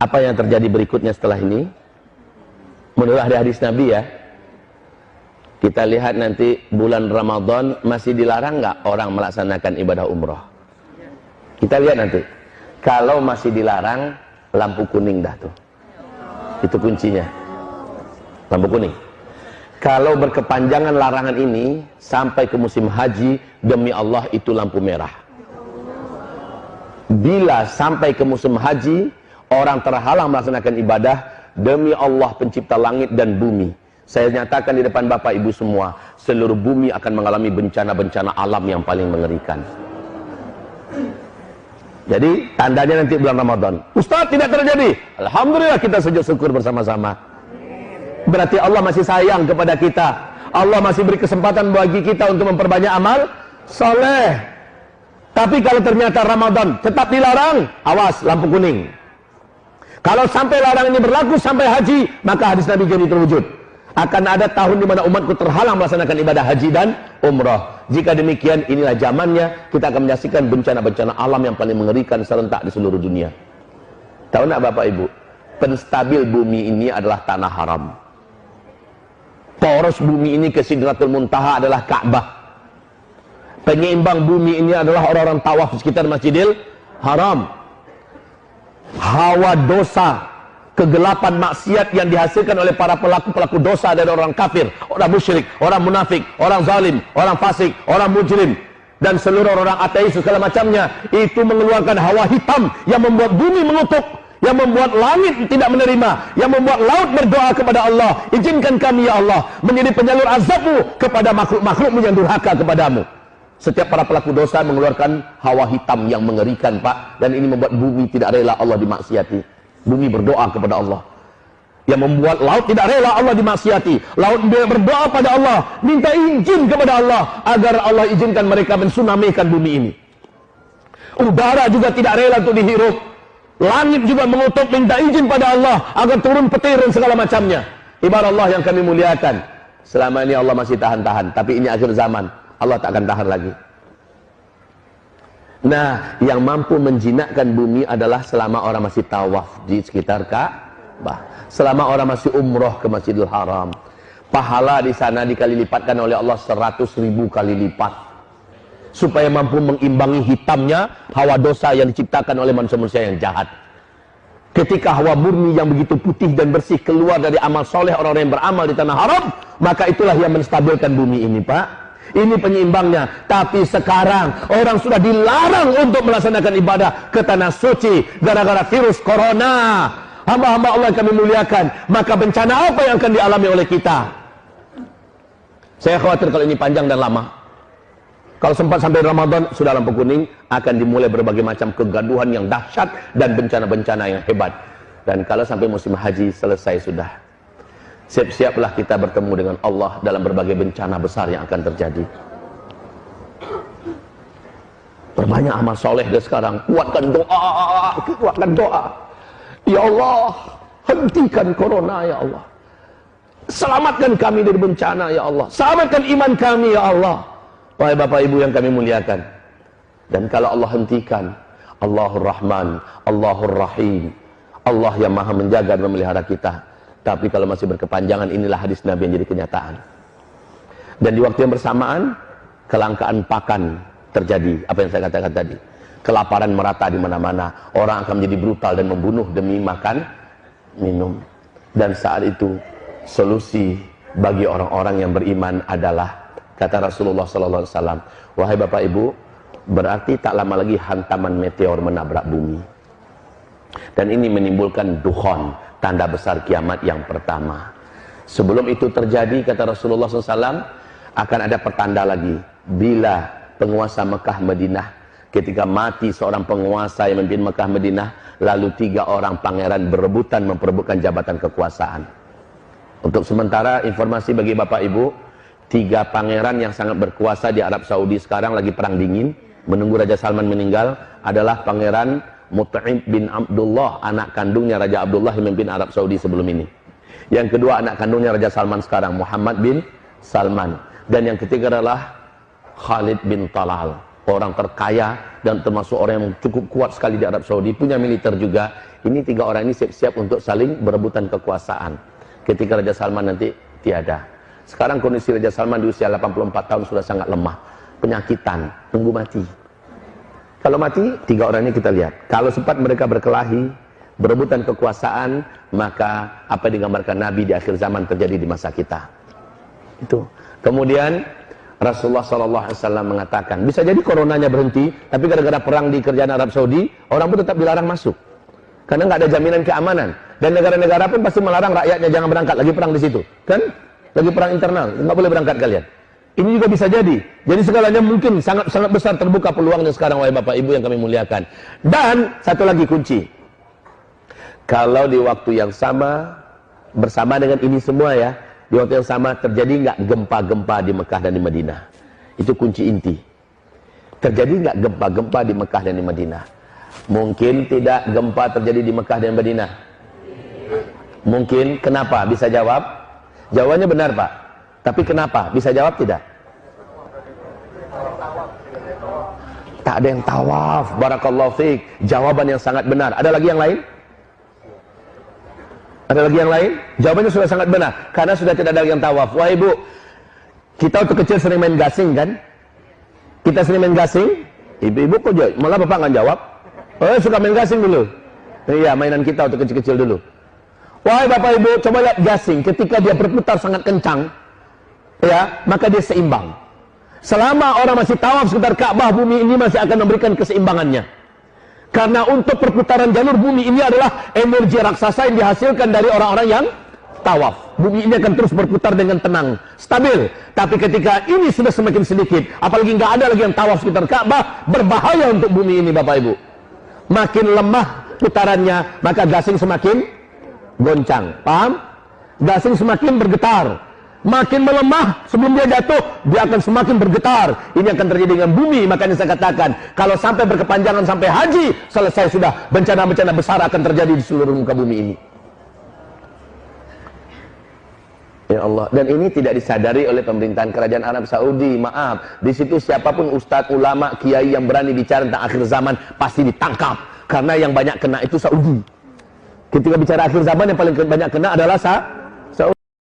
Apa yang terjadi berikutnya setelah ini? Menurut hadis Nabi ya, kita lihat nanti bulan Ramadan masih dilarang nggak orang melaksanakan ibadah umroh? Kita lihat nanti. Kalau masih dilarang, lampu kuning dah tuh. Itu kuncinya. Lampu kuning. Kalau berkepanjangan larangan ini sampai ke musim haji, demi Allah itu lampu merah. Bila sampai ke musim haji, orang terhalang melaksanakan ibadah, demi Allah pencipta langit dan bumi, saya nyatakan di depan Bapak Ibu semua, seluruh bumi akan mengalami bencana-bencana alam yang paling mengerikan. Jadi tandanya nanti bulan Ramadan. Ustaz, tidak terjadi. Alhamdulillah, kita sujud syukur bersama-sama. Berarti Allah masih sayang kepada kita. Allah masih beri kesempatan bagi kita untuk memperbanyak amal soleh. Tapi kalau ternyata Ramadan tetap dilarang, awas, lampu kuning. Kalau sampai larangan ini berlaku sampai haji, maka hadis Nabi jadi terwujud. Akan ada tahun di mana umatku terhalang melaksanakan ibadah haji dan umrah. Jika demikian, inilah zamannya kita akan menyaksikan bencana-bencana alam yang paling mengerikan serentak di seluruh dunia. Tahu nak Bapak Ibu? Penstabil bumi ini adalah tanah haram. Poros bumi ini ke Sidratul Muntaha adalah Ka'bah. Penyeimbang bumi ini adalah orang-orang tawaf di sekitar Masjidil Haram. Hawa dosa, kegelapan maksiat yang dihasilkan oleh para pelaku-pelaku dosa dari orang kafir, orang musyrik, orang munafik, orang zalim, orang fasik, orang mujrim, dan seluruh orang ateis segala macamnya, itu mengeluarkan hawa hitam yang membuat bumi mengutuk, yang membuat langit tidak menerima, yang membuat laut berdoa kepada Allah, izinkan kami ya Allah menjadi penyalur azabmu kepada makhluk-makhlukmu yang durhaka kepadamu. Setiap para pelaku dosa mengeluarkan hawa hitam yang mengerikan, Pak, dan ini membuat bumi tidak rela Allah dimaksiati. Bumi berdoa kepada Allah, yang membuat laut tidak rela Allah dimaksiati. Laut berdoa pada Allah, minta izin kepada Allah agar Allah izinkan mereka mensunamikan bumi ini. Udara juga tidak rela untuk dihirup. Langit juga mengutuk, minta izin pada Allah agar turun petir dan segala macamnya. Ibarat Allah yang kami muliakan, selama ini Allah masih tahan-tahan, tapi ini akhir zaman, Allah tak akan tahan lagi. Nah, yang mampu menjinakkan bumi adalah selama orang masih tawaf di sekitar Ka'bah, selama orang masih umroh ke Masjidil Haram. Pahala di sana dikali lipatkan oleh Allah 100.000 kali lipat, supaya mampu mengimbangi hitamnya hawa dosa yang diciptakan oleh manusia-manusia yang jahat. Ketika hawa murni yang begitu putih dan bersih keluar dari amal soleh orang-orang yang beramal di tanah haram, maka itulah yang menstabilkan bumi ini, Pak. Ini penyeimbangnya. Tapi sekarang orang sudah dilarang untuk melaksanakan ibadah ke tanah suci gara-gara virus corona. Hamba-hamba Allah yang kami muliakan, maka bencana apa yang akan dialami oleh kita? Saya khawatir kalau ini panjang dan lama. Kalau sempat sampai Ramadan, sudah lampu kuning, akan dimulai berbagai macam kegaduhan yang dahsyat dan bencana-bencana yang hebat. Dan kalau sampai musim haji selesai sudah, siap-siaplah kita bertemu dengan Allah dalam berbagai bencana besar yang akan terjadi. Perbanyak amal soleh dari sekarang. Kuatkan doa. Ya Allah, hentikan corona ya Allah. Selamatkan kami dari bencana ya Allah. Selamatkan iman kami ya Allah. Wahai Bapak Ibu yang kami muliakan. Dan kalau Allah hentikan, Allahur Rahman, Allahur Rahim, Allah yang maha menjaga dan memelihara kita. Tapi kalau masih berkepanjangan, inilah hadis Nabi yang jadi kenyataan. Dan di waktu yang bersamaan, kelangkaan pakan terjadi. Apa yang saya katakan tadi, kelaparan merata di mana-mana. Orang akan menjadi brutal dan membunuh demi makan, minum. Dan saat itu solusi bagi orang-orang yang beriman adalah, kata Rasulullah SAW, wahai Bapak Ibu, berarti tak lama lagi hantaman meteor menabrak bumi. Dan ini menimbulkan dukhon, tanda besar kiamat yang pertama. Sebelum itu terjadi, kata Rasulullah SAW, akan ada pertanda lagi. Bila penguasa Mekah Madinah, ketika mati seorang penguasa yang memimpin Mekah Madinah, lalu 3 orang pangeran berebutan memperebutkan jabatan kekuasaan. Untuk sementara, informasi bagi Bapak Ibu, 3 pangeran yang sangat berkuasa di Arab Saudi sekarang lagi perang dingin, menunggu Raja Salman meninggal, adalah Pangeran Mut'im bin Abdullah, anak kandungnya Raja Abdullah yang memimpin Arab Saudi sebelum ini. Yang kedua, anak kandungnya Raja Salman sekarang, Muhammad bin Salman. Dan yang ketiga adalah Khalid bin Talal. orang terkaya dan termasuk orang yang cukup kuat sekali di Arab Saudi, punya militer juga. Ini 3 orang ini siap-siap untuk saling berebutan kekuasaan ketika Raja Salman nanti tiada. Sekarang kondisi Raja Salman di usia 84 tahun sudah sangat lemah, penyakitan, tunggu mati. Kalau mati, 3 orang ini kita lihat. Kalau sempat mereka berkelahi, berebutan kekuasaan, maka apa yang digambarkan Nabi di akhir zaman terjadi di masa kita. Itu. Kemudian Rasulullah SAW mengatakan, bisa jadi coronanya berhenti, tapi gara-gara perang di kerajaan Arab Saudi, orang pun tetap dilarang masuk. Karena nggak ada jaminan keamanan. Dan negara-negara pun pasti melarang rakyatnya jangan berangkat, lagi perang di situ. Kan? Lagi perang internal, nggak boleh berangkat kalian. Ini juga bisa jadi. Jadi segalanya mungkin sangat besar terbuka peluangnya sekarang, wahai Bapak Ibu yang kami muliakan. Dan satu lagi kunci. Kalau di waktu yang sama, bersama dengan ini semua ya, di waktu yang sama terjadi nggak gempa-gempa di Mekah dan di Madinah? Itu kunci inti. Terjadi nggak gempa-gempa di Mekah dan di Madinah? Mungkin tidak gempa terjadi di Mekah dan Madinah. Mungkin. Kenapa? Bisa jawab? Jawabannya benar, Pak. Tapi kenapa? Bisa jawab tidak? Tak ada yang tawaf. Barakallahu fiik. Jawaban yang sangat benar. Ada lagi yang lain? Ada lagi yang lain? Jawabannya sudah sangat benar. Karena sudah tidak ada yang tawaf. Wah Ibu, kita waktu kecil sering main gasing kan? Kita sering main gasing. Ibu-ibu kok jawab? Malah Bapak nggak jawab. Oh, suka main gasing dulu. Iya, mainan kita waktu kecil-kecil dulu. Wahai Bapak Ibu, coba lihat gasing. Ketika dia berputar sangat kencang, ya, maka dia seimbang. Selama orang masih tawaf sekitar Ka'bah, bumi ini masih akan memberikan keseimbangannya. Karena untuk perputaran jalur bumi ini adalah energi raksasa yang dihasilkan dari orang-orang yang tawaf. Bumi ini akan terus berputar dengan tenang, stabil. Tapi ketika ini sudah semakin sedikit, apalagi nggak ada lagi yang tawaf sekitar Ka'bah, berbahaya untuk bumi ini, Bapak Ibu. Makin lemah putarannya, maka gasing semakin goncang. Paham? Gasing semakin bergetar. Makin melemah, sebelum dia jatuh, dia akan semakin bergetar. Ini akan terjadi dengan bumi. Makanya saya katakan, kalau sampai berkepanjangan sampai haji, selesai sudah, bencana-bencana besar akan terjadi di seluruh muka bumi ini. Ya Allah. Dan ini tidak disadari oleh pemerintahan kerajaan Arab Saudi. Maaf, di situ siapapun ustadz, ulama, kiai yang berani bicara tentang akhir zaman pasti ditangkap. Karena yang banyak kena itu Saudi. Ketika bicara akhir zaman, yang paling banyak kena adalah